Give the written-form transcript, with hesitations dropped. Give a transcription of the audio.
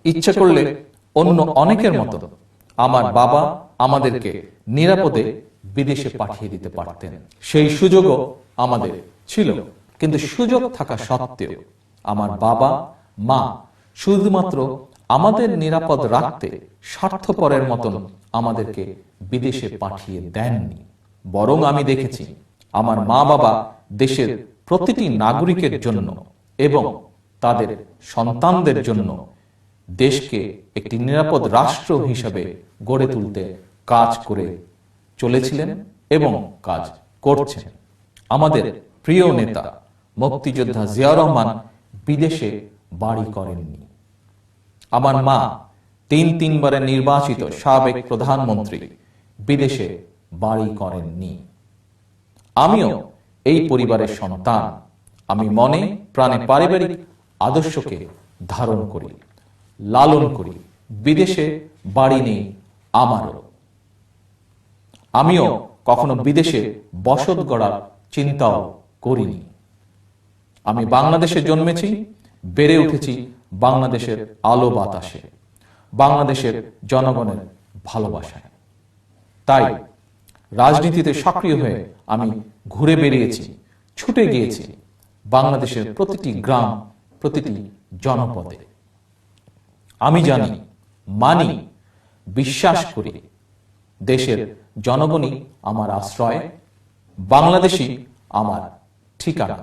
ইচ্ছা করলে অন্য অনেকের মতো আমার বাবা আমাদেরকে নিরাপদে বিদেশে পাঠিয়ে দিতে পারতেন। সেই সুযোগও আমাদের ছিল, কিন্তু সুযোগ থাকা সত্ত্বেও আমার বাবা মা শুধুমাত্র আমাদের নিরাপদ রাখতে স্বার্থপরের মতন আমাদেরকে বিদেশে পাঠিয়ে দেননি। বরং আমি দেখেছি আমার মা বাবা দেশের প্রতিটি নাগরিকের জন্য এবং তাদের সন্তানদের জন্য দেশকে একটি নিরাপদ রাষ্ট্র হিসেবে গড়ে তুলতে কাজ করে চলেছিলেন এবং কাজ করছেন। আমাদের প্রিয় নেতা মুক্তিযোদ্ধা জিয়াউর রহমান বিদেশে বাড়ি করেননি। আমার মা তিনবারের নির্বাচিত সাবেক প্রধানমন্ত্রী বিদেশে বাড়ি করেননি। আমিও এই পরিবারের সন্তান। আমি মনে প্রাণে পারিবারিক আদর্শকে ধারণ করি, লালন করি। বিদেশে বাড়ি নেই আমারও। আমিও কখনো বিদেশে বসত গড়ার চিন্তাও করিনি। আমি বাংলাদেশে জন্মেছি, বেড়ে উঠেছি বাংলাদেশের আলো বাতাসে, বাংলাদেশের জনগণের ভালোবাসায়। তাই রাজনীতিতে সক্রিয় হয়ে আমি ঘুরে বেরিয়েছি, ছুটে গিয়েছি বাংলাদেশের প্রতিটি গ্রাম, প্রতিটি জনপদে। আমি জানি, মানি, বিশ্বাস করি দেশের জনগণই আমার আশ্রয়, বাংলাদেশই আমার ঠিকানা।